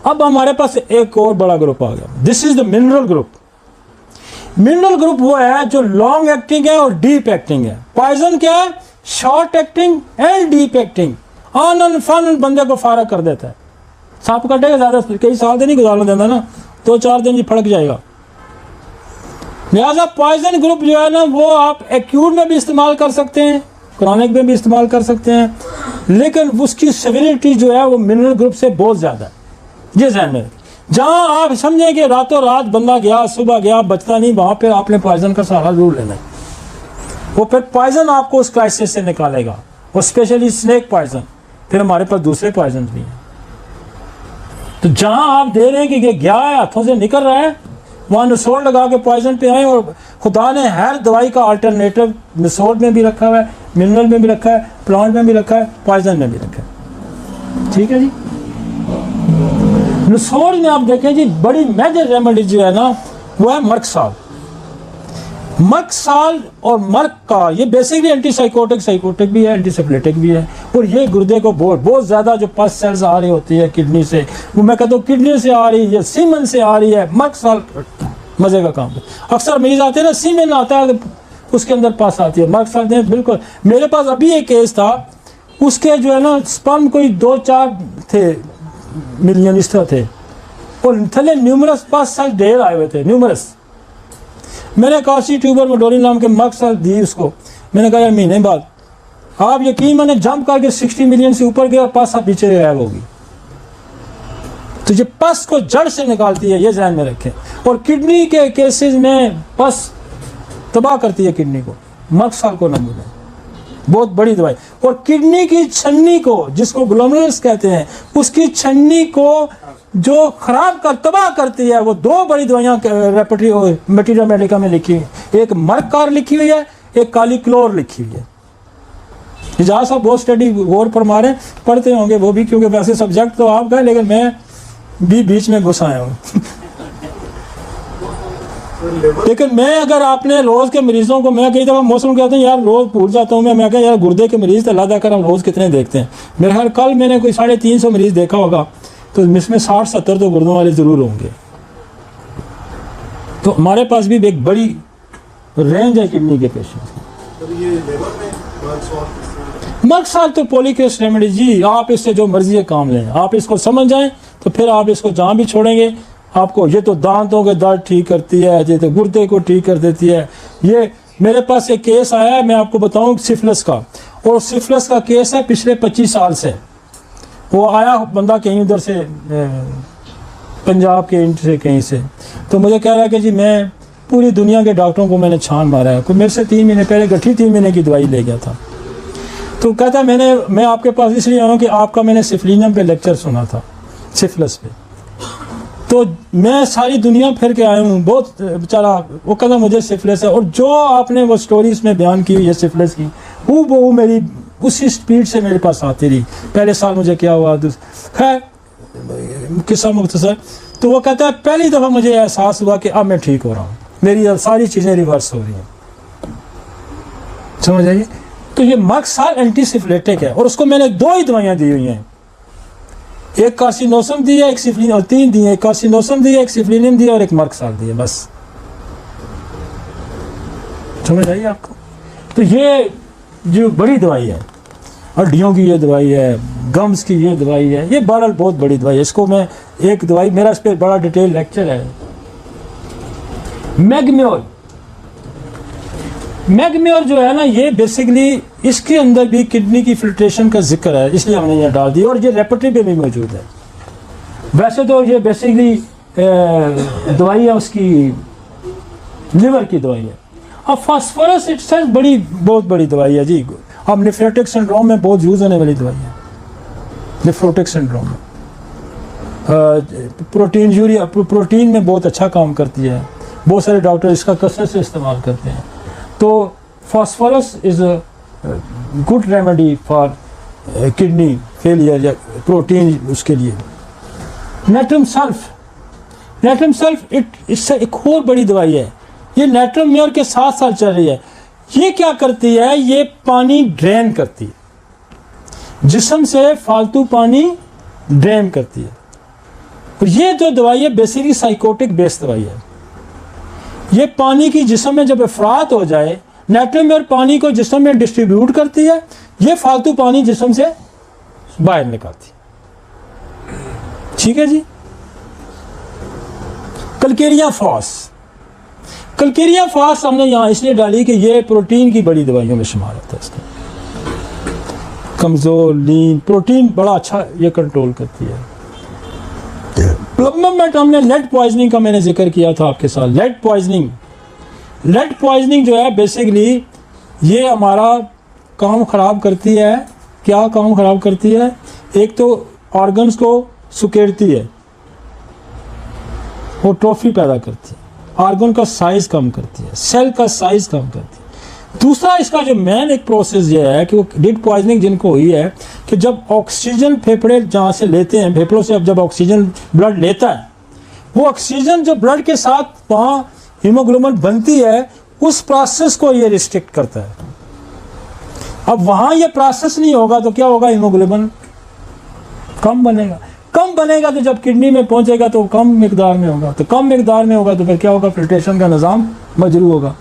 अब हमारे पास एक और बड़ा ग्रुप आ गया, this is the mineral group. Mineral group वो है जो लॉन्ग एक्टिंग है और डीप एक्टिंग है। पॉइजन क्या है? Short acting and deep acting. आनन फानन बंदे को फारग कर देता है। सांप काटेगा ज़्यादा कई साल दिन नहीं गुजारना देता ना, 2-4 दिन ही फड़क जाएगा। लिहाजा पॉइजन ग्रुप जो है ना वो आप एक्यूट में भी इस्तेमाल कर सकते हैं, क्रॉनिक में भी इस्तेमाल कर सकते हैं, लेकिन उसकी सेवेरिटी जो है वो मिनरल ग्रुप से बहुत ज़्यादा है। ये ध्यान में, जहाँ आप समझें कि रातों रात बंदा गया, सुबह गया, बचता नहीं, वहाँ पे आपने पॉइजन का सहारा जरूर लेना है। वो फिर पॉइजन आपको उस क्राइसिस से निकालेगा, और स्पेशली स्नेक पॉइजन। फिर हमारे पास दूसरे पॉइजन भी हैं। तो जहाँ आप दे रहे हैं कि गया है, हाथों से निकल रहा है, वहाँ निसोड़ लगा के पॉइजन पे आए। और खुदा ने हर दवाई का अल्टरनेटिव निसोड़ में भी रखा हुआ है, मिनरल में भी रखा है, प्लांट में भी रखा है, पॉइजन में भी रखा है। ठीक है जी। निसोड़ में आप देखें जी, बड़ी मेजर रेमेडी जो है ना वो है मर्क साल। मर्क साल और मर्क का ये बेसिकली एंटीसाइकोटिक, साइकोटिक भी है, एंटीसिफिलिटिक भी है। और ये गुर्दे को बहुत ज़्यादा जो पस सेल्स आ रही होती है किडनी से, वो मैं कहता हूँ किडनी से आ रही है, सीमन से आ रही है, मर्क साल मज़े का काम है। अक्सर मरीज आते हैं ना, सीमन आता है उसके अंदर पस आती है, मर्क साल नहीं। बिल्कुल, मेरे पास अभी एक केस था, उसके जो है ना स्पर्म कोई 2-4 थे मिलियन इस तरह थे, और थले न्यूमरस पस सेल ढेर आए हुए थे, न्यूमरस। मैंने काशी ट्यूबर मेडोरिन नाम के मर्क साल दी उसको। मैंने कहा यार महीने बाद आप यकीन, मैंने जंप करके 60 मिलियन से ऊपर गया और पस आप पीछे गायब होगी। तो ये पस को जड़ से निकालती है, ये ध्यान में रखें। और किडनी के केसेस में पस तबाह करती है किडनी को, मर्क साल को न भूलें, बहुत बड़ी दवाई। और किडनी की छन्नी को, जिसको ग्लोमेरुलस कहते हैं, उसकी छन्नी को जो खराब कर तबाह करती है, वो 2 बड़ी दवाइयाँ रेपर्टरी मटीरियल मेडिका में लिखी हुई। एक मर्कार लिखी हुई है, एक काली क्लोर लिखी हुई है। जहाँ साहब बहुत स्टडी गौर पर मारे पढ़ते होंगे वो भी, क्योंकि वैसे सब्जेक्ट तो आपका है, लेकिन मैं भी बीच में घुस आया हूँ। लेकिन मैं अगर आपने रोज के मरीजों को, मैं कई दफ़ा मौसम कहता हूँ यार रोज भूल जाता हूँ मैं क्या यार गुर्दे के मरीज तो अल्लाह कर हम रोज कितने देखते हैं। मेरे ख्याल कल मैंने कोई 350 मरीज देखा होगा, तो इसमें 60-70 तो गुर्दों वाले ज़रूर होंगे। तो हमारे पास भी एक बड़ी रेंज है किडनी के पेशेंट। मर्क साल तो पॉलीक्रेस्ट रेमेडी जी, आप इससे जो मर्जी है काम लें, आप इसको समझ जाएं तो फिर आप इसको जहाँ भी छोड़ेंगे आपको, ये तो दांतों के दर्द ठीक करती है, ये तो गुर्दे को ठीक कर देती है। ये मेरे पास एक केस आया है, मैं आपको बताऊं सिफिलिस का, और सिफिलिस का केस है पिछले 25 साल से। वो आया बंदा कहीं उधर से, पंजाब के इंड से कहीं से, तो मुझे कह रहा है कि जी मैं पूरी दुनिया के डॉक्टरों को मैंने छान मारा है। कोई मेरे से 3 महीने पहले गठी 3 महीने की दवाई ले गया था। तो कहता है मैं आपके पास इसलिए आया हूँ कि आपका मैंने सिफिलिनम पे लेक्चर सुना था, सिफिलिस पे। तो मैं सारी दुनिया फिर के आया हूँ, बहुत बेचारा वो कहता मुझे सिफिलिस है। और जो आपने वो स्टोरीज में बयान की हुई है सिफिलिस की, वो मेरी उसी स्पीड से मेरे पास आती रही। पहले साल मुझे क्या हुआ, खैर किस्सा मुख्तसर। तो वो कहता है पहली दफ़ा मुझे एहसास हुआ कि अब मैं ठीक हो रहा हूँ, मेरी सारी चीज़ें रिवर्स हो रही हैं। समझ आइए। तो ये मर्क साल एंटीसिफिलिटिक है, और उसको मैंने 2 ही दवाइयाँ दी हुई हैं, एक कार्सिनोसम दी है, एक सिफिलिन, और 3 दी है, एक कार्सिनोसम दी है, एक सिफिलिन दी है, और एक मर्क साल दी है, बस। समझ आइए आपको। तो ये जो बड़ी दवाई है, हड्डियों की ये दवाई है, गम्स की ये दवाई है, ये बहरहाल बहुत बड़ी दवाई है। इसको मैं एक दवाई, मेरा इस पर बड़ा डिटेल लेक्चर है। मैग्म्योर, मैग्म्योर जो है ना, ये बेसिकली इसके अंदर भी किडनी की फिल्ट्रेशन का जिक्र है, इसलिए हमने यहाँ डाल दी, और ये रेपर्टरी पे भी मौजूद है। वैसे तो ये बेसिकली दवाई है उसकी लिवर की दवाई है। अब फास्फोरस इट्सेल्फ बहुत बड़ी दवाई है जी। अब नेफ्रोटिक सिंड्रोम में बहुत यूज़ होने वाली दवाई है, नेफ्रोटिक सिंड्रोम में। प्रोटीन यूरिया, प्रोटीन में बहुत अच्छा काम करती है, बहुत सारे डॉक्टर इसका कसरत से इस्तेमाल करते हैं। तो phosphorus is a good remedy for kidney failure या प्रोटीन उसके लिए। नेट्रम सल्फ, नेट्रम सल्फ इससे एक और बड़ी दवाई है। ये नेट्रम म्योर के साथ साथ चल रही है। ये क्या करती है, ये पानी ड्रेन करती है, जिस्म से फालतू पानी ड्रेन करती है। और ये जो दवाई है बेसिकली साइकोटिक बेस्ड दवाई है। ये पानी की जिस्म में जब अफरात हो जाए, नाइट्रोमेयर पानी को जिस्म में डिस्ट्रीब्यूट करती है, ये फालतू पानी जिस्म से बाहर निकालती है। ठीक है जी। कलकेरिया फॉस, कलकेरिया फॉस हमने यहां इसलिए डाली कि ये प्रोटीन की बड़ी दवाइयों में शुमार होता है। इसका कमजोर लीन प्रोटीन बड़ा अच्छा ये कंट्रोल करती है। प्लम्बमेट हमने लेड पॉइजनिंग का मैंने जिक्र किया था आपके साथ। लेड पॉइजनिंग जो है बेसिकली ये हमारा काम ख़राब करती है। क्या काम ख़राब करती है? एक तो ऑर्गन्स को सुकेड़ती है और ट्रॉफी पैदा करती है, ऑर्गन का साइज कम करती है, सेल का साइज कम करती है। दूसरा इसका जो मेन एक प्रोसेस ये है कि वो लीड पॉइजनिंग जिनको हुई है कि जब ऑक्सीजन फेफड़े जहाँ से लेते हैं, फेफड़ों से अब जब ऑक्सीजन ब्लड लेता है, वो ऑक्सीजन जो ब्लड के साथ वहाँ हीमोग्लोबिन बनती है, उस प्रोसेस को ये रिस्ट्रिक्ट करता है। अब वहाँ ये प्रोसेस नहीं होगा तो क्या होगा? हीमोग्लोबिन कम बनेगा। कम बनेगा तो जब किडनी में पहुंचेगा तो कम मिकदार में होगा, तो कम मिकदार में होगा तो फिर क्या होगा? फिल्ट्रेशन का निज़ाम मजरू होगा।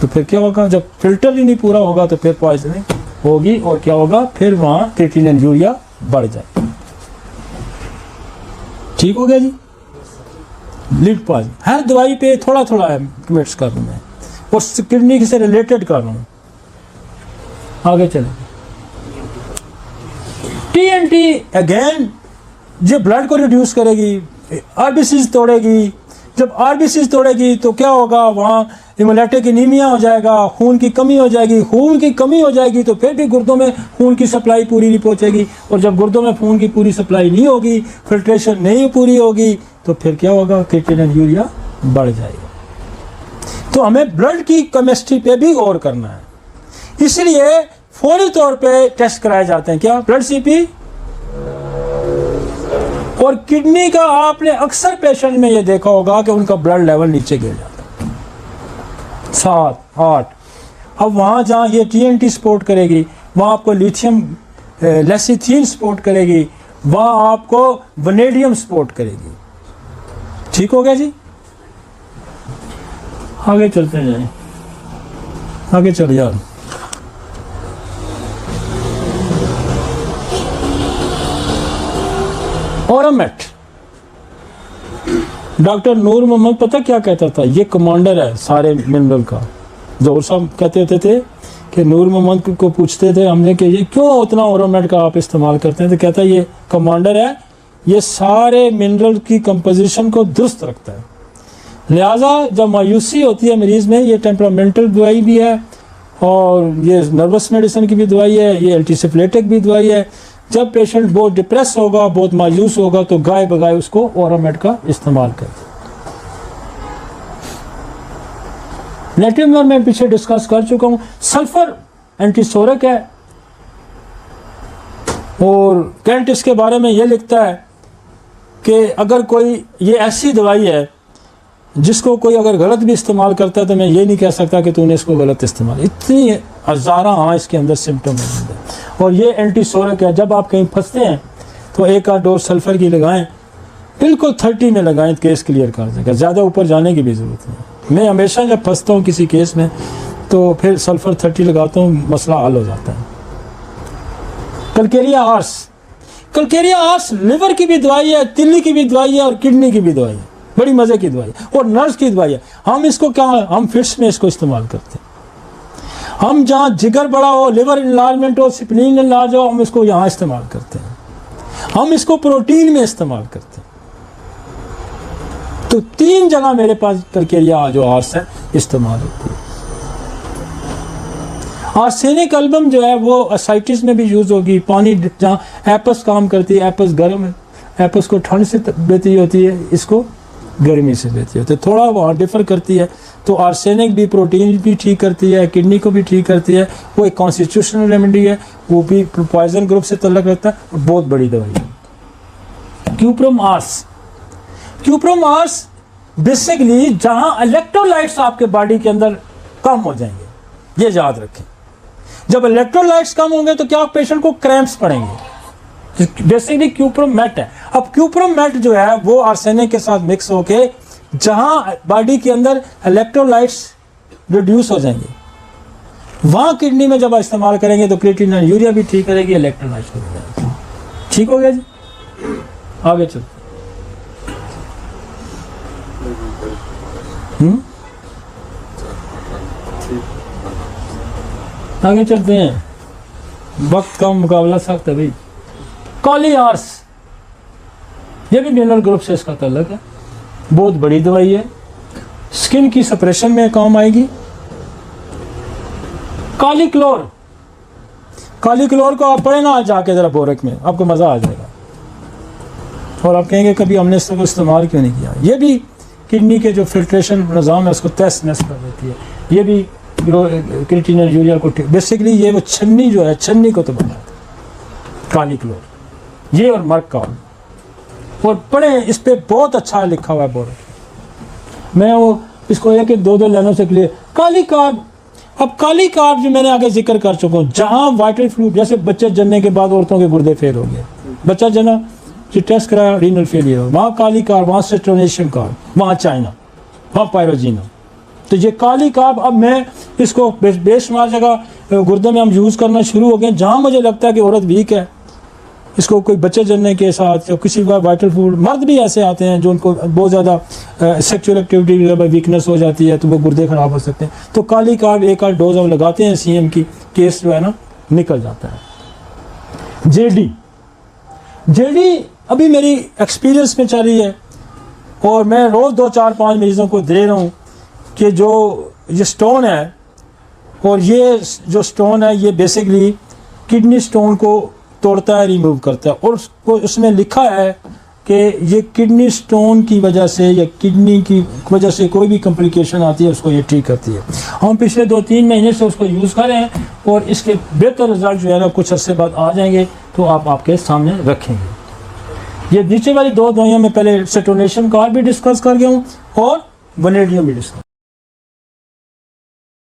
तो फिर क्या होगा? जब फिल्टर ही नहीं पूरा होगा तो फिर पॉइजनिंग होगी और क्या होगा? फिर वहाँ क्रिएटिनिन यूरिया बढ़ जाए। ठीक हो गया जी। लीड पॉइजनिंग हर दवाई पे थोड़ा थोड़ा कमेंट्स कर रहा हूँ मैं, और किडनी से रिलेटेड कर रहा हूँ। आगे चले। टीएनटी अगेन जो ब्लड को रिड्यूस करेगी, आरबीसीज तोड़ेगी। जब आरबीसीज तोड़ेगी तो क्या होगा? वहाँ हिमोलाइटिक एनीमिया हो जाएगा, खून की कमी हो जाएगी। खून की कमी हो जाएगी तो फिर भी गुर्दों में खून की सप्लाई पूरी नहीं पहुँचेगी, और जब गुर्दों में खून की पूरी सप्लाई नहीं होगी, फिल्ट्रेशन नहीं पूरी होगी, तो फिर क्या होगा? क्रिएटिनिन यूरिया बढ़ जाएगा। तो हमें ब्लड की केमिस्ट्री पे भी गौर करना है, इसलिए फौरी तौर पे टेस्ट कराए जाते हैं। क्या? ब्लड सीपी और किडनी का। आपने अक्सर पेशेंट में ये देखा होगा कि उनका ब्लड लेवल नीचे गिर जाता है 7, 8। अब वहाँ जहाँ ये टीएनटी सपोर्ट करेगी, वहाँ आपको लिथियम लेसिथिन सपोर्ट करेगी, वहाँ आपको वनेडियम सपोर्ट करेगी। ठीक हो गया जी। आगे चलते जाए, आगे चल यार। औरमेट, डॉक्टर नूर मोहम्मद पता क्या कहता था? ये कमांडर है सारे मिनरल का। जोर साहब कहते होते थे कि नूर मोहम्मद को पूछते थे हमने कि ये क्यों उतना औरमेट का आप इस्तेमाल करते हैं, तो कहता है ये कमांडर है, ये सारे मिनरल की कंपोजिशन को दुरुस्त रखता है। लिहाजा जब मायूसी होती है मरीज़ में, ये टेम्परामेंटल दवाई भी है और ये नर्वस मेडिसिन की भी दवाई है, ये एंटीसिफ्लेटिक भी दवाई है। जब पेशेंट बहुत डिप्रेस होगा, बहुत मायूस होगा, तो गाय बगाए उसको औरमेट का इस्तेमाल करते। नेटिव में पीछे डिस्कस कर चुका हूँ। सल्फर एंटीसोरिक है, और कैंट इसके बारे में ये लिखता है कि अगर कोई ये ऐसी दवाई है जिसको कोई अगर गलत भी इस्तेमाल करता है तो मैं ये नहीं कह सकता कि तूने इसको गलत इस्तेमाल। इतनी हज़ारा हाँ इसके अंदर सिम्टम मौजूद है, और ये एंटीसोरिक है। जब आप कहीं फंसते हैं तो एक आध डोज सल्फर की लगाएं, बिल्कुल 30 में लगाएं तो केस क्लियर कर देगा, ज़्यादा ऊपर जाने की भी ज़रूरत नहीं। मैं हमेशा जब फंसता हूँ किसी केस में तो फिर सल्फर 30 लगाता हूँ, मसला हल हो जाता है। Calcarea ars, calcarea ars liver की भी दवाई है, तिल्ली की भी दवाई है और किडनी की भी दवाई है। बड़ी मज़े की दवाई है और नर्व्स की दवाई है। हम इसको क्या, हम फिट्स में इसको इस्तेमाल करते हैं। हम जहाँ जिगर बड़ा हो, लिवर इनलार्जमेंट हो, स्प्लीन इनलार्ज हो, हम इसको यहाँ इस्तेमाल करते हैं। हम इसको प्रोटीन में इस्तेमाल करते हैं। तो 3 जगह मेरे पास कलकेरिया जो आर्स है इस्तेमाल होती है। आर्सेनिक एल्बम जो है वो असाइटिस में भी यूज़ होगी। पानी जहाँ एपस काम करती है, एपस गर्म है, एपस को ठंड से बेहती होती है, इसको गर्मी से बेहती होती है, थोड़ा वहाँ डिफर करती है। तो आर्सेनिक भी प्रोटीन भी ठीक करती है, किडनी को भी ठीक करती है। वो एक कॉन्स्टिट्यूशनल रेमेडी है, वो भी पॉइजन ग्रुप से तल्लक रखता है, बहुत बड़ी दवाई है। Cuprum ars, cuprum ars basically जहाँ इलेक्ट्रोलाइट्स आपके बॉडी के अंदर कम हो जाएंगे, ये याद रखें। जब इलेक्ट्रोलाइट्स कम होंगे तो क्या पेशेंट को क्रैम्प्स पड़ेंगे, बेसिकली क्यूप्रम मेट है। अब क्यूप्रमेट जो है वो आर्सेनिक के साथ मिक्स होके जहां बॉडी के अंदर इलेक्ट्रोलाइट्स रिड्यूस हो जाएंगे, वहां किडनी में जब इस्तेमाल करेंगे तो क्रिएटिनिन यूरिया भी ठीक करेगी, इलेक्ट्रोलाइट्स भी करेगी। ठीक हो गया जी, आगे चलो। आगे चलते हैं, वक्त का मुकाबला सख्त है भाई। कॉलीआर्स, ये भी मिनरल ग्रुप से इसका ताल्लुक है, बहुत बड़ी दवाई है, स्किन की सप्रेशन में काम आएगी। कालीक्लोर, कालीक्लोर को आप पढ़े ना जाके जरा बोरक में, आपको मजा आ जाएगा और आप कहेंगे कभी हमने इसको इस्तेमाल क्यों नहीं किया। ये भी किडनी के जो फिल्ट्रेशन निज़ाम है उसको तहस नहस कर देती है। ये भी क्रिएटिनिन यूरिया को बेसिकली ये वो छन्नी जो है, छन्नी को तो बनाता है कालीक्लोर, ये और मर्काल। और पढ़े, इस पे बहुत अच्छा लिखा हुआ है बोरक। मैं वो इसको एक एक दो दो लाइनों से क्लियर। काली कार्ब, अब काली कार्ब जो मैंने आगे जिक्र कर चुका हूँ, जहाँ वाइटल फ्लूइड, जैसे बच्चे जन्ने के बाद औरतों के गुर्दे फेल हो गए, बच्चा जना जो टेस्ट कराया रीनल फेलियर, वहाँ काली कार्ब, वहाँ सेट्रोनेशियम कार्ब, वहाँ चाइना, वहाँ पायरोजीना। तो ये काली कार्ब अब मैं इसको बेशुमार जगह गुर्दे में हम यूज़ करना शुरू हो गए। जहाँ मुझे लगता है कि औरत वीक है, इसको कोई बच्चे जन्ने के साथ या किसी का वाइटल फ्लूइड, मर्द भी ऐसे आते हैं जो उनको बहुत ज़्यादा सेक्सुअल एक्टिविटी वीकनेस हो जाती है तो वो गुर्दे ख़राब हो सकते हैं। तो काली कार्ब एक आध डोज हम लगाते हैं, CM की केस जो है ना निकल जाता है। जेडी अभी मेरी एक्सपीरियंस में चल रही है और मैं रोज़ 2 4 5 मरीज़ों को दे रहा हूँ कि जो ये स्टोन है, और ये जो स्टोन है ये बेसिकली किडनी स्टोन को तोड़ता है, रिमूव करता है। और उसको उसमें लिखा है कि ये किडनी स्टोन की वजह से या किडनी की वजह से कोई भी कॉम्प्लिकेशन आती है उसको ये ठीक करती है। हम पिछले 2-3 महीने से उसको यूज़ कर रहे हैं और इसके बेहतर रिजल्ट जो है ना कुछ अर्से बाद आ जाएंगे तो आप आपके सामने रखेंगे। ये नीचे वाली 2 दवाइयाँ में पहले सेट्रोनेशियम कार्ब भी डिस्कस कर गया हूँ और वनेडियम भी डिस्कस।